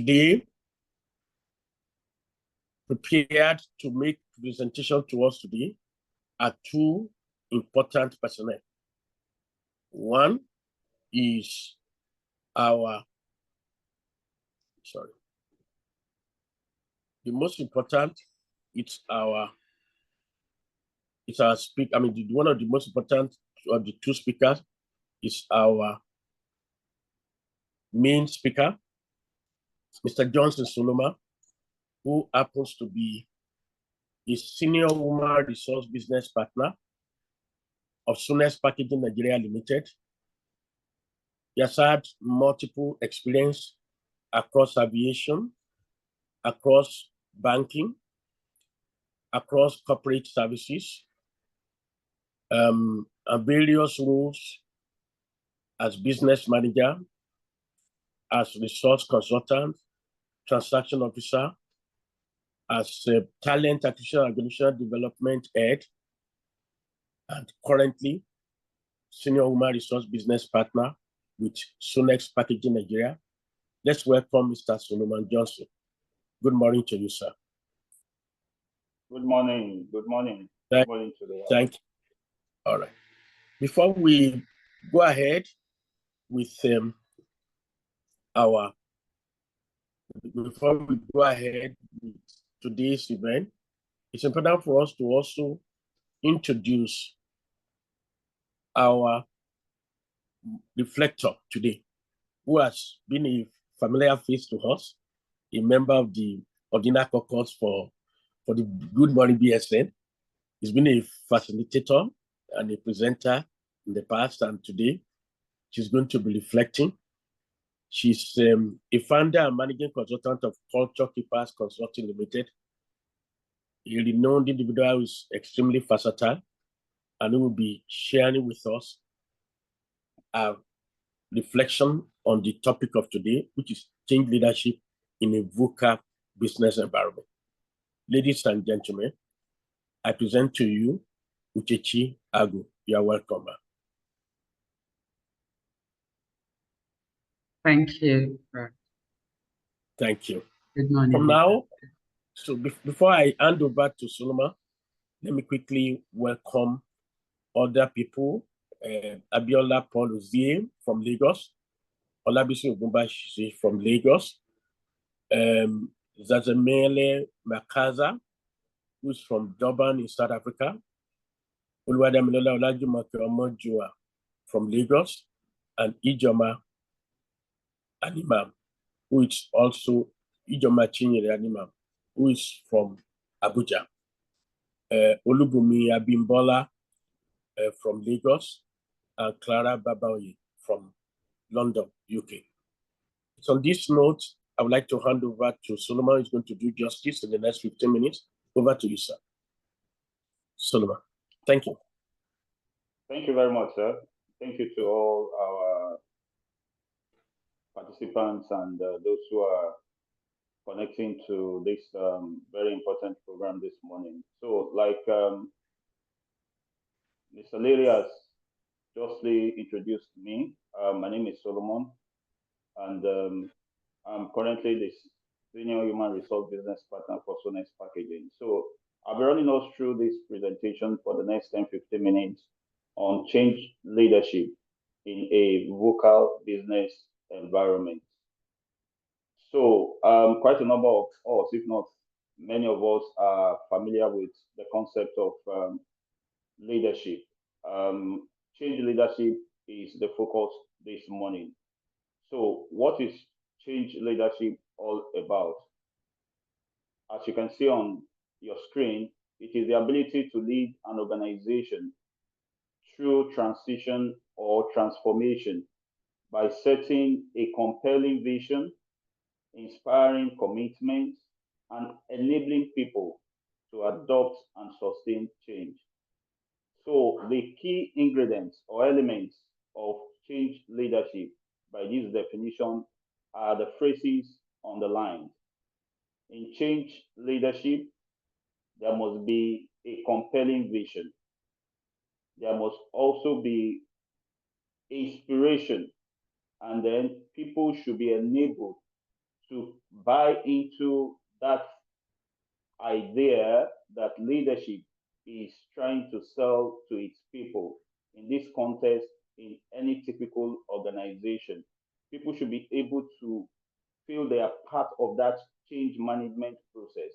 Today, prepared to make presentation to us today are two important personnel. One is the most important, it's our speaker. One of the most important of the two speakers is our main speaker, Mr. Johnson Solomon, who happens to be a senior human resource business partner of Sonnex Packaging Nigeria Limited. He has had multiple experience across aviation, across banking, across corporate services, and various roles as business manager, as resource consultant, transaction officer, as talent acquisition and organizational development head, and currently senior human resource business partner with Sonnex Packaging Nigeria. Let's welcome Mr. Solomon Johnson. Good morning to you, sir. Good morning. Good morning. Good morning to the Thank you. All right. Before we go ahead with today's event, it's important for us to also introduce our reflector today, who has been a familiar face to us, a member of the inner caucus for the Good Morning BSN. He's been a facilitator and a presenter in the past, and today she's going to be reflecting. She's a founder and managing consultant of Culture Keepers Consulting Limited, a renowned individual who is extremely versatile, and who will be sharing with us a reflection on the topic of today, which is change leadership in a VUCA business environment. Ladies and gentlemen, I present to you Uchechi Agwu. You are welcome, ma'am. Thank you. Thank you. Good morning. From now, so before I hand over to Solomon, let me quickly welcome other people. Abiola Paul Ozie from Lagos, Olabisi Ogunbashi from Lagos, Zazamele Makaza, who's from Durban in South Africa, Oluwadamilola Olajumoke Omojua from Lagos, and Ijoma Animam, who is also Ijoma Chinyere Animam, who is from Abuja, Olubumi Abimbola from Lagos, and Clara Babaoye from London, UK. So on this note, I would like to hand over to Solomon, who's going to do justice in the next 15 minutes. Over to you, sir. Solomon, thank you. Thank you very much, sir. Thank you to all our participants and those who are connecting to this very important program this morning. So, like Mr. Leary has justly introduced me, my name is Solomon, and I'm currently the Senior Human Resource Business Partner for Sonnex Packaging. So I'll be running us through this presentation for the next 10-15 minutes on change leadership in a VUCA business environment. So quite a number of us, if not many of us, are familiar with the concept of leadership. Change leadership is the focus this morning. So what is change leadership all about? As you can see on your screen, it is the ability to lead an organization through transition or transformation by setting a compelling vision, inspiring commitments, and enabling people to adopt and sustain change. So the key ingredients or elements of change leadership by this definition are the phrases underlined. In change leadership, there must be a compelling vision. There must also be inspiration, and then people should be enabled to buy into that idea that leadership is trying to sell to its people. In this context, in any typical organization, people should be able to feel they are part of that change management process.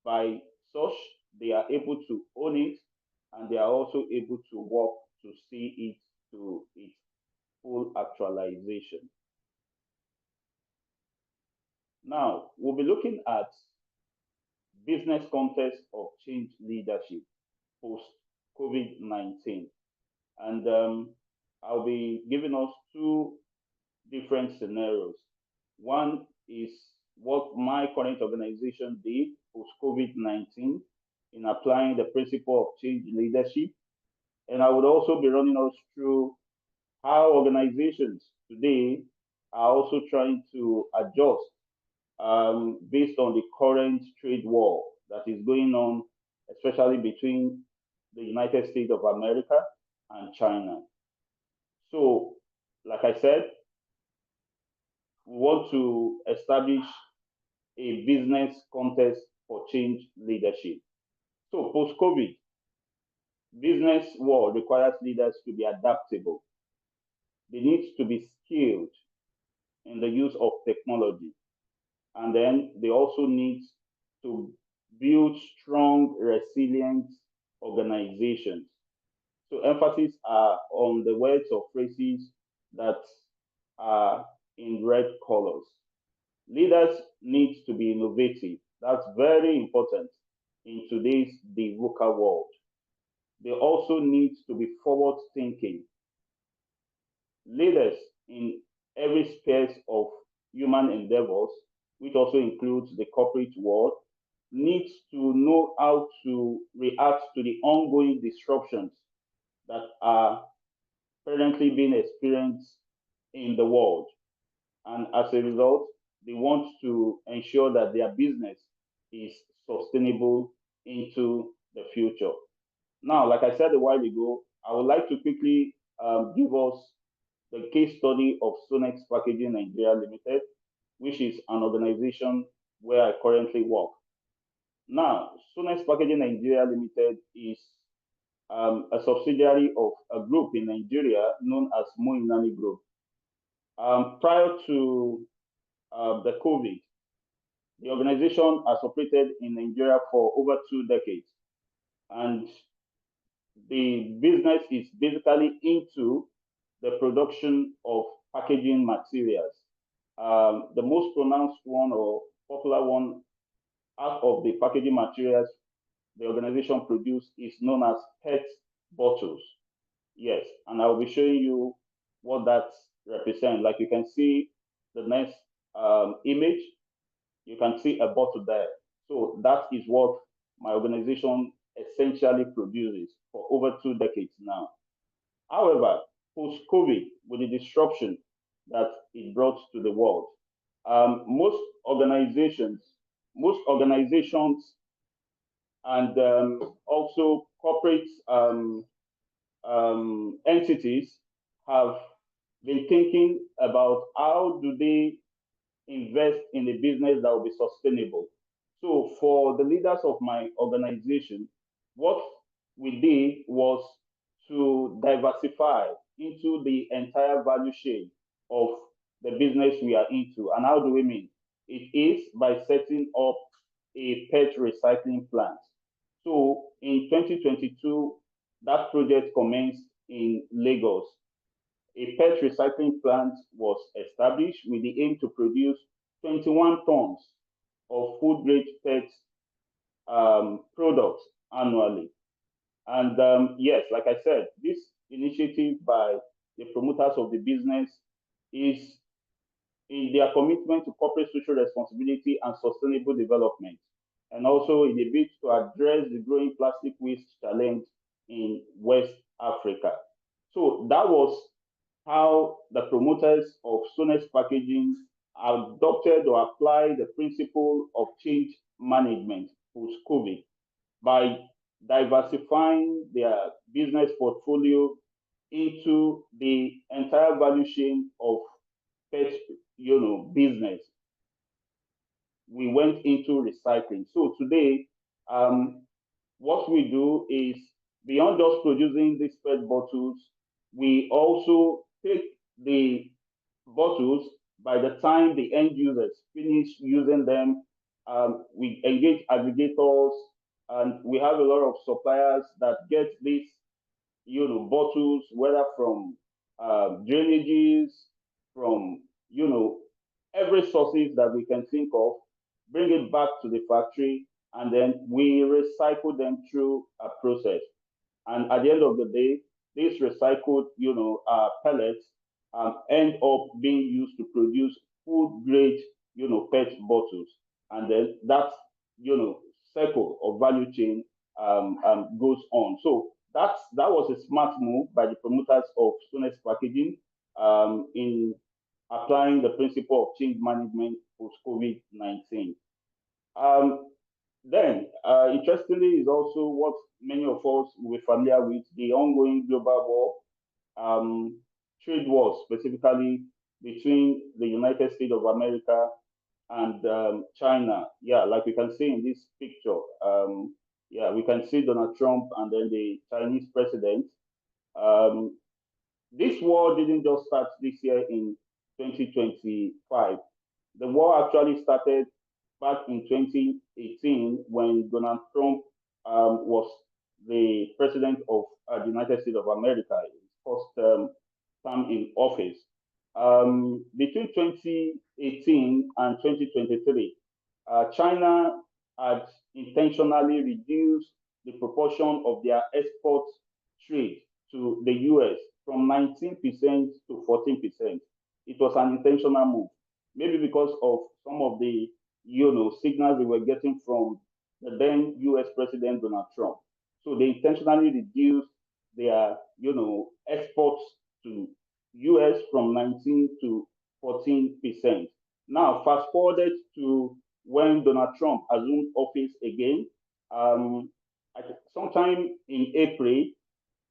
By such, they are able to own it, and they are also able to work to see it to its full actualization. Now, we'll be looking at business context of change leadership post COVID-19. And I'll be giving us two different scenarios. One is what my current organization did post COVID-19 in applying the principle of change leadership. And I would also be running us through how organizations today are also trying to adjust based on the current trade war that is going on, especially between the United States of America and China. So, like I said, we want to establish a business context for change leadership. So, post-COVID, business world requires leaders to be adaptable. They need to be skilled in the use of technology. And then they also need to build strong, resilient organizations. So emphasis are on the words or phrases that are in red colors. Leaders need to be innovative. That's very important in today's VUCA world. They also need to be forward thinking. Leaders in every space of human endeavors, which also includes the corporate world, needs to know how to react to the ongoing disruptions that are currently being experienced in the world. And as a result, they want to ensure that their business is sustainable into the future. Now, like I said a while ago, I would like to quickly give us the case study of Sonnex Packaging Nigeria Limited, which is an organization where I currently work. Now, Sonnex Packaging Nigeria Limited is a subsidiary of a group in Nigeria known as Moinani Group. Prior to the COVID, the organization has operated in Nigeria for over 2 decades. And the business is basically into the production of packaging materials. The most pronounced one or popular one out of the packaging materials the organization produces is known as PET bottles. Yes, and I'll be showing you what that represents. Like you can see the next image, you can see a bottle there. So that is what my organization essentially produces for over 2 decades now. However, post-COVID, with the disruption that it brought to the world, most organizations and also corporate entities have been thinking about how do they invest in a business that will be sustainable. So for the leaders of my organization, what we did was to diversify into the entire value chain of the business we are into. And how do we mean? It is by setting up a PET recycling plant. So in 2022, that project commenced in Lagos. A PET recycling plant was established with the aim to produce 21 tons of food-grade PET products annually. And yes, like I said, this initiative by the promoters of the business is in their commitment to corporate social responsibility and sustainable development, and also in a bid to address the growing plastic waste challenge in West Africa. So that was how the promoters of Sonnex Packaging adopted or applied the principle of change management post-COVID by diversifying their business portfolio into the entire value chain of PET, business. we went into recycling. So today, what we do is beyond just producing these PET bottles, we also take the bottles. By the time the end users finish using them, we engage aggregators, and we have a lot of suppliers that get these, bottles, whether from drainages, from, every sources that we can think of, bring it back to the factory, and then we recycle them through a process. And at the end of the day, these recycled, pellets end up being used to produce food grade, PET bottles. And then that, circle of value chain goes on. So that was a smart move by the promoters of Sonnex Packaging in applying the principle of change management post COVID-19. Then, interestingly, is also what many of us will be familiar with, the ongoing global war, trade wars, specifically between the United States of America and China. Yeah, like we can see in this picture. Yeah, we can see Donald Trump and then the Chinese president. This war didn't just start this year in 2025. The war actually started back in 2018 when Donald Trump was the president of the United States of America, his first term in office. Between 2018 and 2023, China had intentionally reduced the proportion of their export trade to the US from 19% to 14%. It was an intentional move, maybe because of some of the signals they were getting from the then US President Donald Trump. So they intentionally reduced their exports to US from 19 to 14%. Now, fast forwarded to when Donald Trump assumed office again, sometime in April,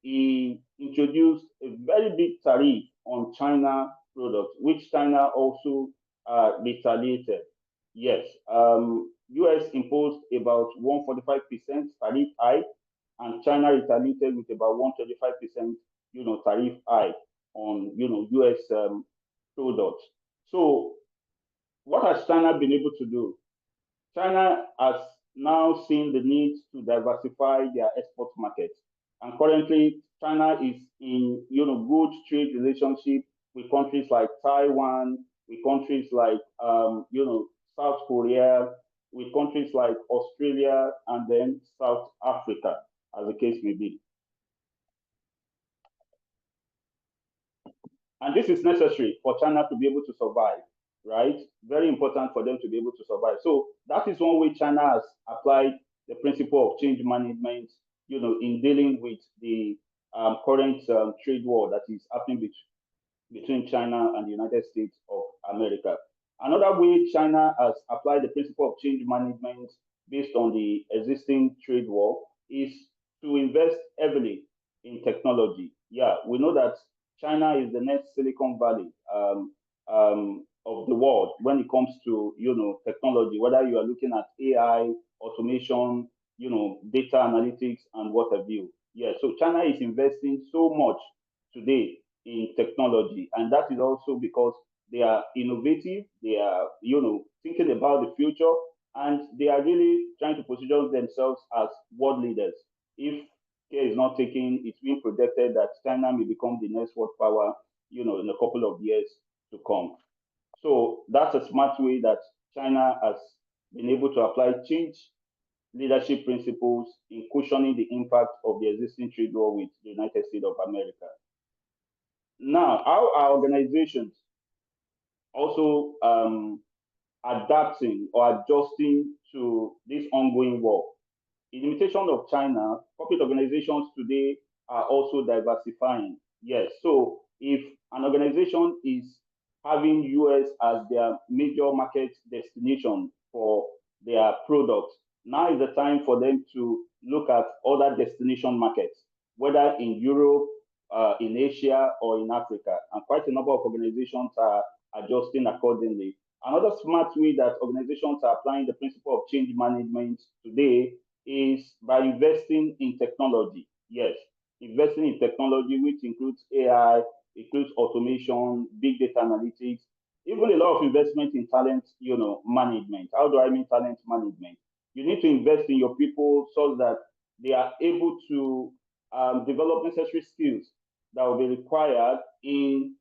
he introduced a very big tariff on China products, which China also retaliated. Yes, US imposed about 145% tariff hike, and China retaliated with about 135%, tariff hike on, US products. So, what has China been able to do? China has now seen the need to diversify their export markets, and currently China is in, good trade relationship with countries like Taiwan, with countries like, South Korea, with countries like Australia, and then South Africa, as the case may be. And this is necessary for China to be able to survive, right? Very important for them to be able to survive. So that is one way China has applied the principle of change management, in dealing with the current trade war that is happening between China and the United States of America. Another way China has applied the principle of change management based on the existing trade war is to invest heavily in technology. Yeah, we know that China is the next Silicon Valley of the world when it comes to technology, whether you are looking at AI, automation, data analytics, and what have you. Yeah, so China is investing so much today in technology, and that is also because they are innovative, they are thinking about the future, and they are really trying to position themselves as world leaders. If care is not taken, it's being projected that China may become the next world power, in a couple of years to come. So that's a smart way that China has been able to apply change leadership principles in cushioning the impact of the existing trade war with the United States of America. Now, how are organizations also adapting or adjusting to this ongoing war? In imitation of China, corporate organizations today are also diversifying. Yes, so if an organization is having US as their major market destination for their products, now is the time for them to look at other destination markets, whether in Europe, in Asia, or in Africa. And quite a number of organizations are adjusting accordingly. Another smart way that organizations are applying the principle of change management today is by investing in technology. Yes, investing in technology, which includes AI, includes automation, big data analytics, even a lot of investment in talent, management. How do I mean talent management? You need to invest in your people so that they are able to develop necessary skills that will be required in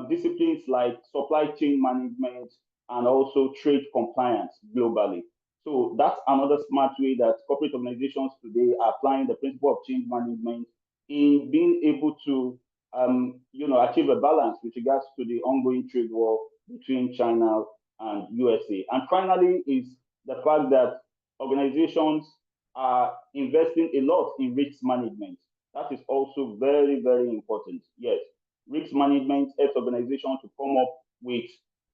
disciplines like supply chain management and also trade compliance globally. So that's another smart way that corporate organizations today are applying the principle of change management in being able to achieve a balance with regards to the ongoing trade war between China and USA. And finally is the fact that organizations are investing a lot in risk management. That is also very, very important. Yes, risk management helps organizations to come up with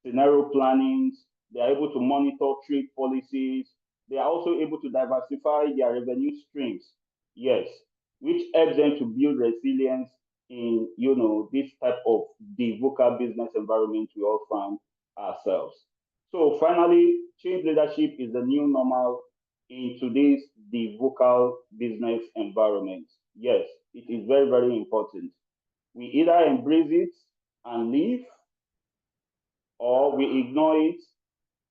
scenario plannings. They are able to monitor trade policies. They are also able to diversify their revenue streams. Yes, which helps them to build resilience in this type of the VUCA business environment we all found ourselves. So finally, change leadership is the new normal in today's the VUCA business environment. Yes, it is very, very important. We either embrace it and leave, or we ignore it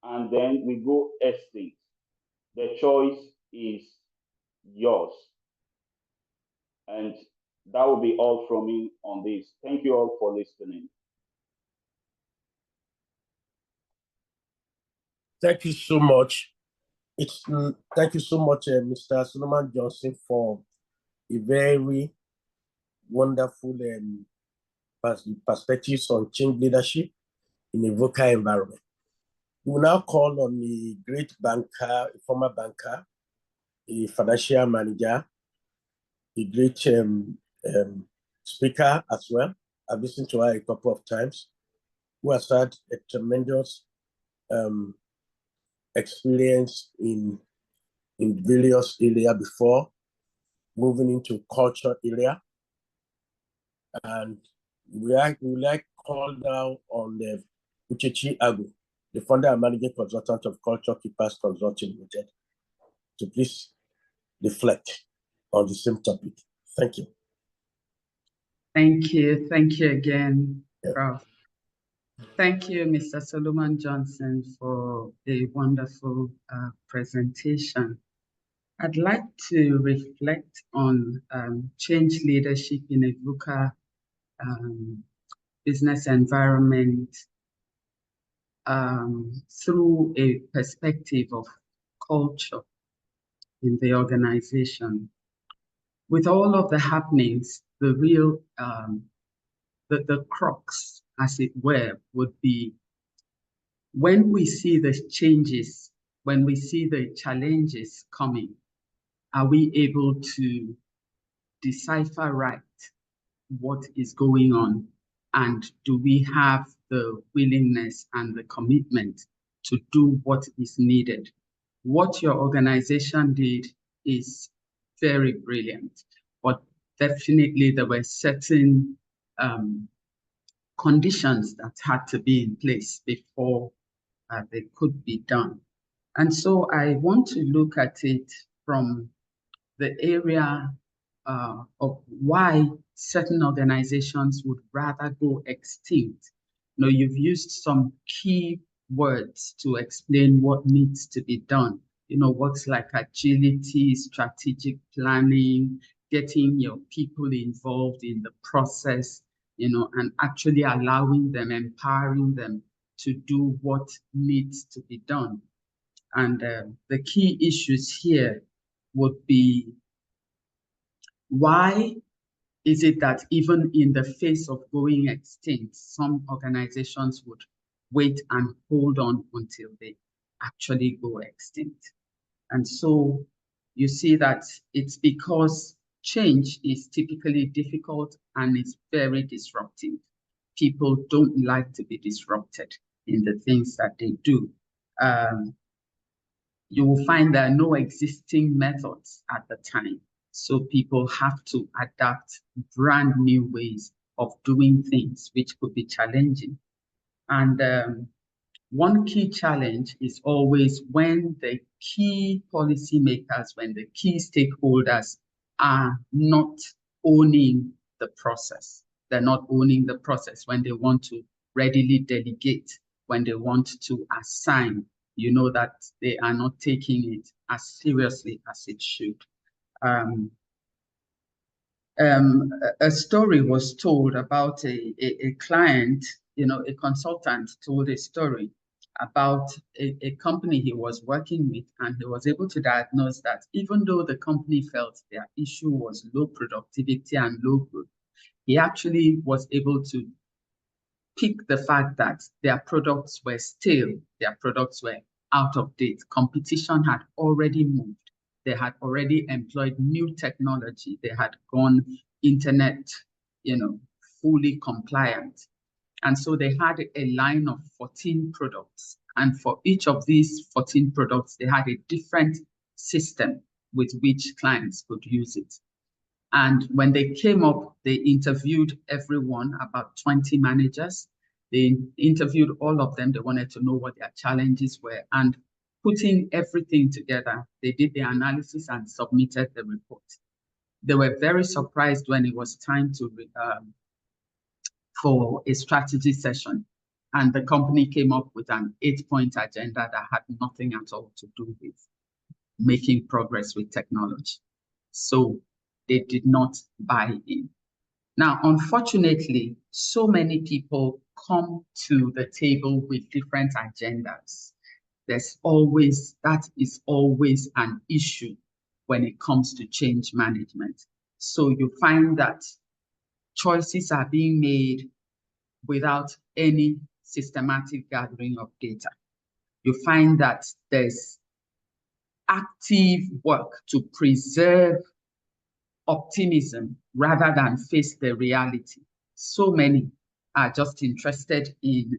and then we go extinct. The choice is yours. And that will be all from me on this. Thank you all for listening. Thank you so much. Thank you so much, Mr. Solomon Johnson, for a very wonderful perspectives on change leadership in a VUCA environment. We will now call on a great banker, a former banker, a financial manager, a great speaker as well. I've listened to her a couple of times, who has had a tremendous experience in various areas before moving into culture area. And we like call now on the Uchechi Agwu, the founder and managing consultant of Culture Keepers Consulting Limited, to please reflect on the same topic. Thank you. Thank you. Thank you again, Prof. Thank you, Mr. Solomon Johnson, for a wonderful presentation. I'd like to reflect on change leadership in a VUCA business environment through a perspective of culture in the organization. With all of the happenings, the real, the crux, as it were, would be when we see the changes, when we see the challenges coming, are we able to decipher right what is going on? And do we have the willingness and the commitment to do what is needed? What your organization did is very brilliant, but definitely there were certain conditions that had to be in place before they could be done. And so I want to look at it from the area of why certain organizations would rather go extinct. You know, you've used some key words to explain what needs to be done. You know, words like agility, strategic planning, getting your people involved in the process, you know, and actually allowing them, empowering them to do what needs to be done. And the key issues here would be, why is it that even in the face of going extinct, some organizations would wait and hold on until they actually go extinct? And so you see that it's because change is typically difficult and it's very disruptive. People don't like to be disrupted in the things that they do. You will find there are no existing methods at the time. So people have to adapt brand new ways of doing things, which could be challenging. And one key challenge is always when the key policymakers, when the key stakeholders are not owning the process. They're not owning the process when they want to readily delegate, when they want to assign, you know that they are not taking it as seriously as it should. A story was told about a client, you know, a consultant told a story about a company he was working with, and he was able to diagnose that even though the company felt their issue was low productivity and low growth, he actually was able to pick the fact that their products were stale, their products were out of date. Competition had already moved. They had already employed new technology. They had gone internet, you know, fully compliant. And so they had a line of 14 products. And for each of these 14 products, they had a different system with which clients could use it. And when they came up, they interviewed everyone, about 20 managers. They interviewed all of them. They wanted to know what their challenges were. And putting everything together, they did the analysis and submitted the report. They were very surprised when it was time to for a strategy session. And the company came up with an 8-point agenda that had nothing at all to do with making progress with technology. So they did not buy in. Now, unfortunately, so many people come to the table with different agendas. That is always an issue when it comes to change management. So you find that choices are being made without any systematic gathering of data. You find that there's active work to preserve optimism rather than face the reality. So many are just interested in,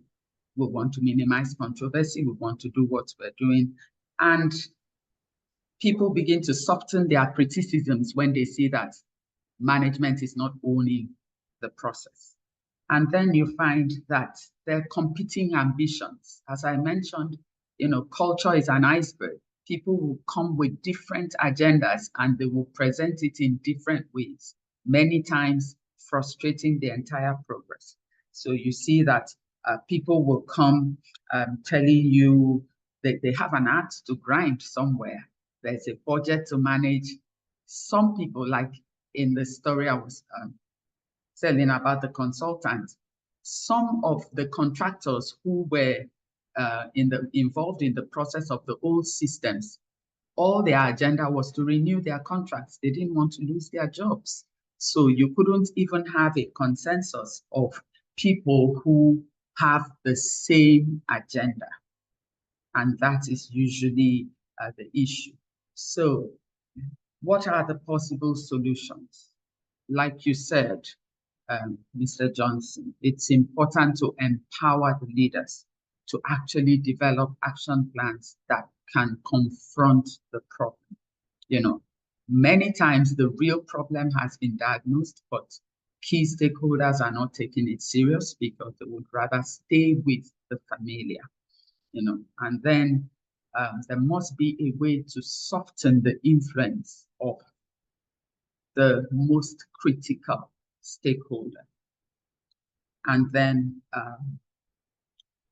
we want to minimize controversy, we want to do what we're doing. And people begin to soften their criticisms when they see that management is not owning the process. And then you find that there are competing ambitions. As I mentioned, you know, culture is an iceberg. People will come with different agendas and they will present it in different ways, many times frustrating the entire progress. So you see that people will come telling you that they have an axe to grind somewhere. There's a budget to manage. Some people, like in the story I was telling about the consultant, some of the contractors who were involved in the process of the old systems, all their agenda was to renew their contracts. They didn't want to lose their jobs. So you couldn't even have a consensus of people who have the same agenda. And that is usually the issue. So what are the possible solutions? Like you said, Mr. Johnson, it's important to empower the leaders to actually develop action plans that can confront the problem. You know, many times the real problem has been diagnosed, but key stakeholders are not taking it serious because they would rather stay with the familiar, you know. And then there must be a way to soften the influence of the most critical stakeholder. And then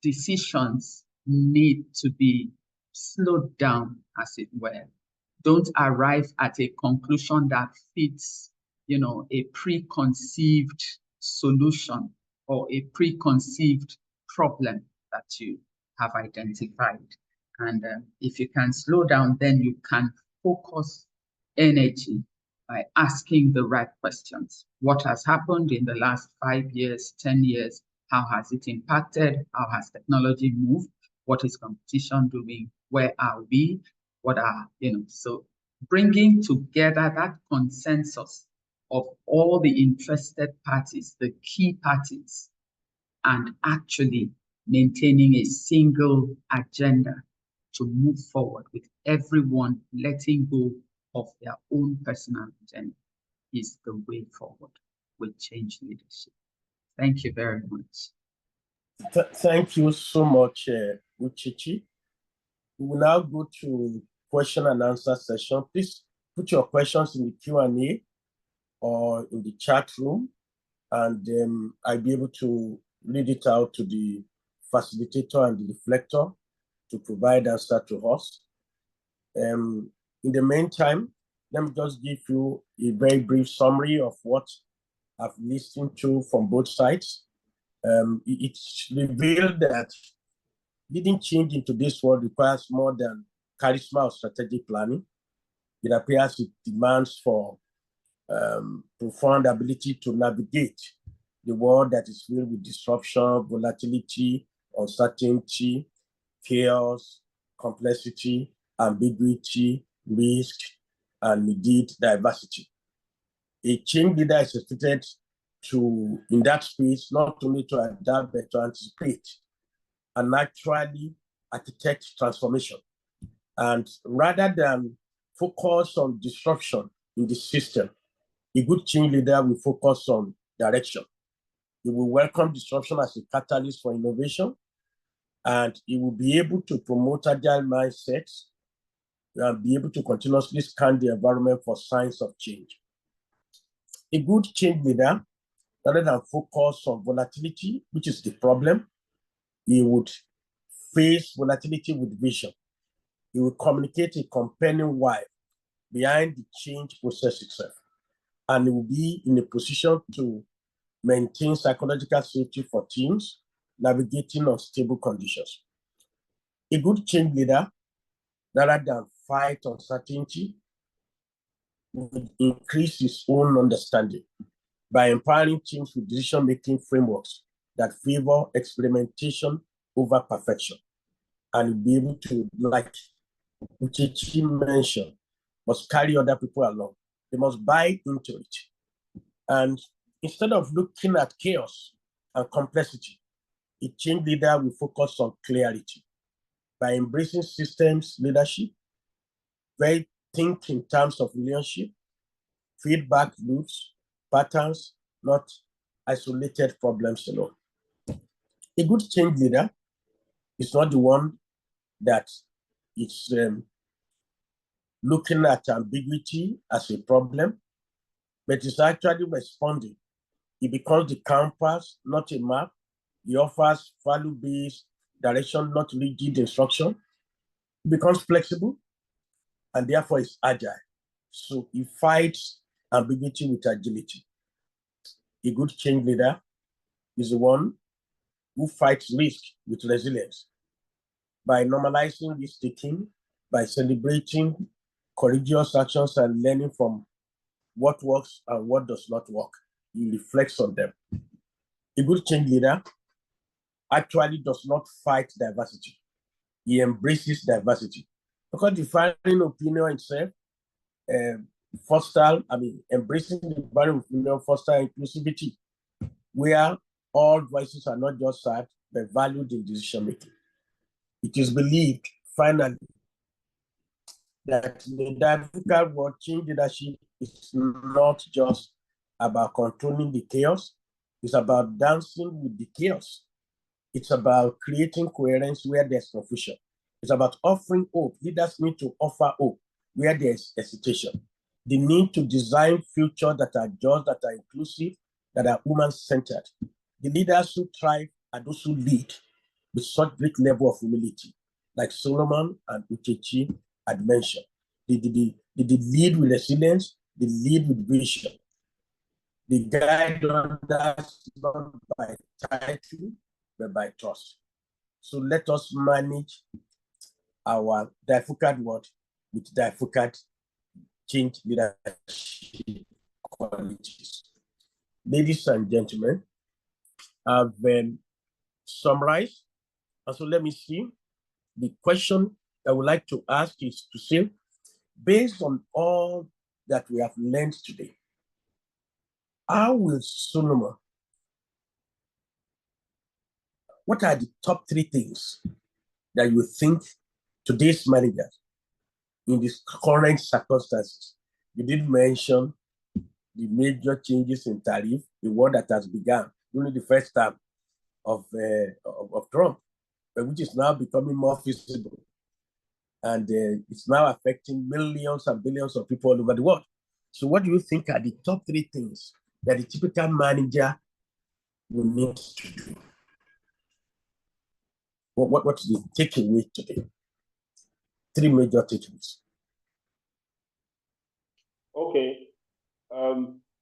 decisions need to be slowed down, as it were. Don't arrive at a conclusion that fits, you know, a preconceived solution or a preconceived problem that you have identified. And if you can slow down, then you can focus energy by asking the right questions. What has happened in the last 5 years, 10 years? How has it impacted? How has technology moved? What is competition doing? Where are we? What are, you know, so bringing together that consensus of all the interested parties, the key parties, and actually maintaining a single agenda to move forward with everyone letting go of their own personal agenda is the way forward with change leadership. Thank you very much. Thank you so much, Uchechi. We will now go to question and answer session. Please put your questions in the Q&A or in the chat room, and I'll be able to read it out to the facilitator and the reflector to provide answer to us. In the meantime, let me just give you a very brief summary of what I've listened to from both sides. It's revealed that leading change into this world requires more than charisma or strategic planning. It appears it demands for profound ability to navigate the world that is filled with disruption, volatility, uncertainty, chaos, complexity, ambiguity, risk, and indeed diversity. A change leader is expected to, in that space, not only to adapt, but to anticipate and naturally architect transformation. And rather than focus on disruption in the system, a good change leader will focus on direction. He will welcome disruption as a catalyst for innovation, and he will be able to promote agile mindsets and be able to continuously scan the environment for signs of change. A good change leader, rather than focus on volatility, which is the problem, he would face volatility with vision. He will communicate a compelling why behind the change process itself. And he will be in a position to maintain psychological safety for teams navigating unstable conditions. A good change leader, rather than fight uncertainty, will increase his own understanding by empowering teams with decision-making frameworks that favor experimentation over perfection. And he'll be able to, like Uchechi mentioned, must carry other people along. They must buy into it. And instead of looking at chaos and complexity, a change leader will focus on clarity by embracing systems leadership, think in terms of relationship, feedback loops, patterns, not isolated problems alone. A good change leader is not the one that is looking at ambiguity as a problem, but is actually responding. He becomes the compass, not a map. He offers value-based direction, not rigid instruction. He becomes flexible, and therefore is agile. So he fights ambiguity with agility. A good change leader is the one who fights risk with resilience by normalizing risk-taking, by celebrating courageous actions and learning from what works and what does not work. He reflects on them. A good change leader actually does not fight diversity. He embraces diversity. Because defining opinion itself, embracing the value of opinion foster inclusivity, where all voices are not just heard, but valued in decision making. It is believed, finally, that the difficult world change leadership is not just about controlling the chaos, it's about dancing with the chaos. It's about creating coherence where there's confusion. It's about offering hope. Leaders need to offer hope where there's hesitation. They need to design futures that are just, that are inclusive, that are human-centered. The leaders who thrive are those who lead with such great level of humility, like Solomon and Uchechi had mentioned. They lead with resilience, they lead with vision. They guide others not by title, but by trust. So let us manage our difficult world with difficult change leadership qualities. Ladies and gentlemen, I've summarized. And so let me see. The question I would like to ask is to say, based on all that we have learned today, how will Solomon, what are the top 3 things that you think today's managers in these current circumstances? You did mention the major changes in tariff, the war that has begun during the first term of Trump, which is now becoming more visible. And it's now affecting millions and billions of people all over the world. So what do you think are the top 3 things that the typical manager will need to do? What's the takeaway today? 3 major takeaways. Okay.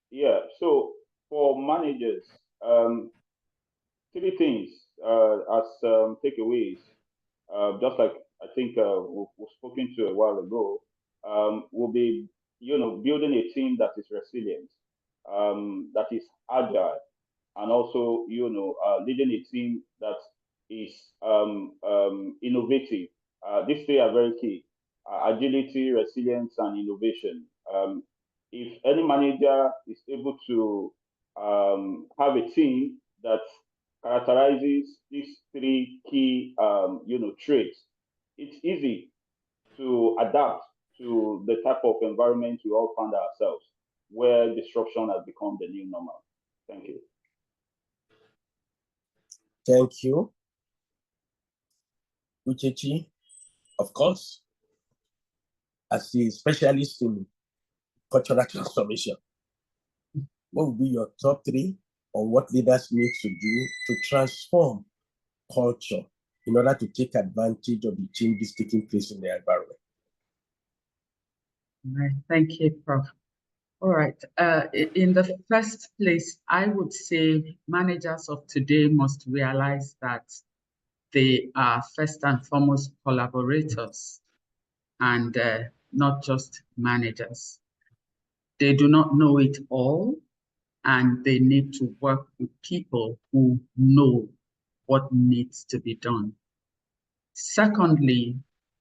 Yeah. So for managers, 3 things as takeaways. Just like I think we've spoken to a while ago, will be building a team that is resilient, that is agile, and also leading a team that is innovative. These 3 are very key: agility, resilience, and innovation. If any manager is able to have a team that characterizes these 3 key traits, it's easy to adapt to the type of environment we all find ourselves, where disruption has become the new normal. Thank you. Thank you. Uchechi, of course, as a specialist in cultural transformation, what would be your top 3 on what leaders need to do to transform culture in order to take advantage of the changes taking place in the environment? Right. Thank you, Prof. All right. In the first place, I would say managers of today must realize that they are first and foremost collaborators and not just managers. They do not know it all, and they need to work with people who know what needs to be done. Secondly,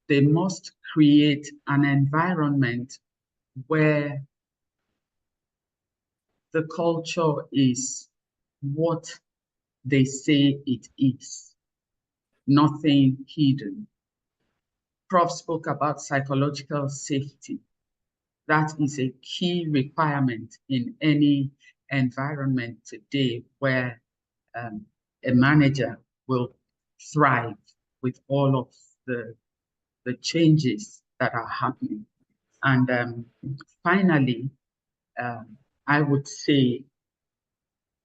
they must create an environment where the culture is what they say it is, nothing hidden. Prof spoke about psychological safety. That is a key requirement in any environment today where a manager will thrive with all of the changes that are happening. And finally, I would say,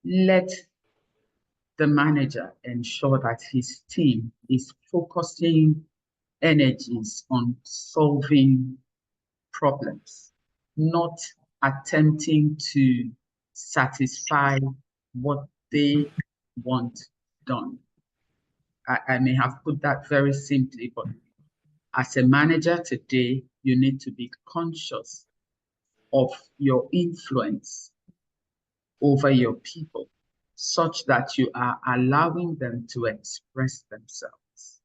let the manager ensure that his team is focusing energies on solving problems, not attempting to satisfy what they want done. I may have put that very simply, but as a manager today, you need to be conscious of your influence over your people, such that you are allowing them to express themselves.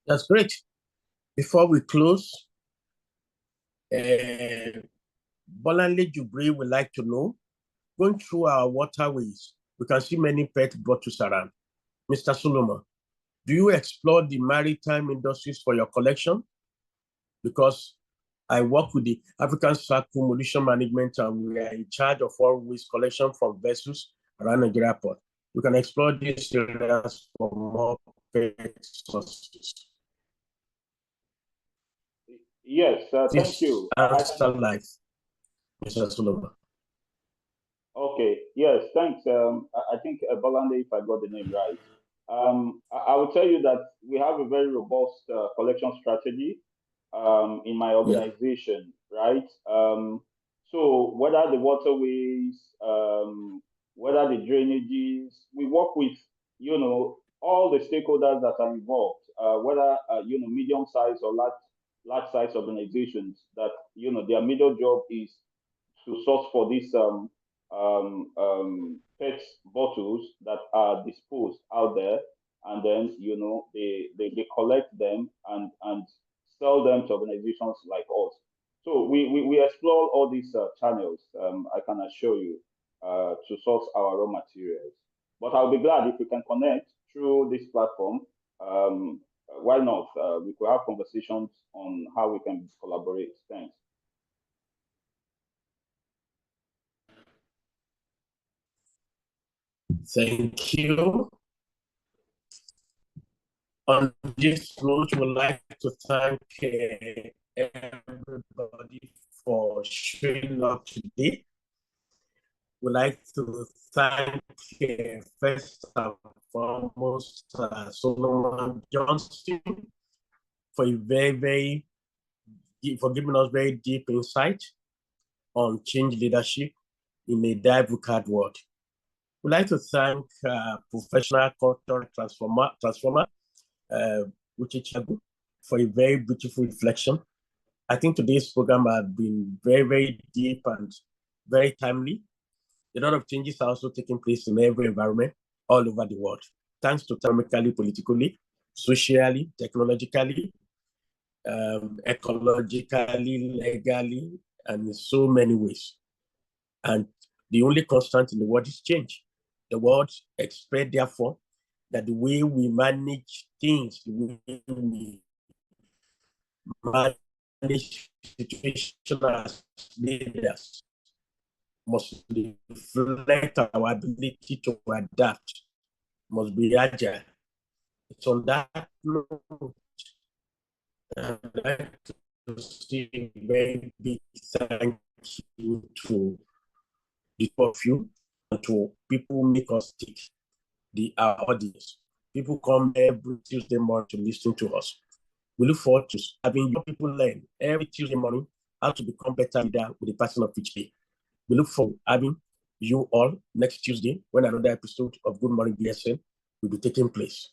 That's great. Before we close, Bolanle Jubri would like to know, going through our waterways, we can see many PET bottles around. Mr. Solomon, do you explore the maritime industries for your collection? Because I work with the African Circle Pollution Management, and we are in charge of all waste collection from vessels around Nigeria port. We can explore these areas for more PET sources. Yes, thank you. Answer life, Mr. Solomon. Okay, yes, thanks. I think Bolande, if I got the name right. I will tell you that we have a very robust collection strategy in my organization, right? So whether the waterways, whether the drainages, we work with, all the stakeholders that are involved, whether, medium-sized or large-sized organizations that, their major job is to source for these PET bottles that are disposed out there, and then they collect them and sell them to organizations like us. So we explore all these channels. I can assure you to source our raw materials. But I'll be glad if we can connect through this platform. Why not? We could have conversations on how we can collaborate. Thanks. Thank you. On this note, we'd like to thank everybody for showing up today. We'd like to thank first and foremost Solomon Johnson for for giving us very deep insight on change leadership in a VUCA world. We'd like to thank professional cultural transformer Uchechi Agwu for a very beautiful reflection. I think today's program has been very, very deep and very timely. A lot of changes are also taking place in every environment all over the world, thanks to economically, politically, socially, technologically, ecologically, legally, and in so many ways. And the only constant in the world is change. The world expects, therefore, that the way we manage things, the way we manage situations as leaders must reflect our ability to adapt, must be agile. It's on that note, I'd like to say a very big thank you to the two of you and to people who make us stick. Our audience. People come every Tuesday morning to listen to us. We look forward to having your people learn every Tuesday morning how to become better leader with the passing of each day. We look forward to having you all next Tuesday when another episode of Good Morning BSN will be taking place.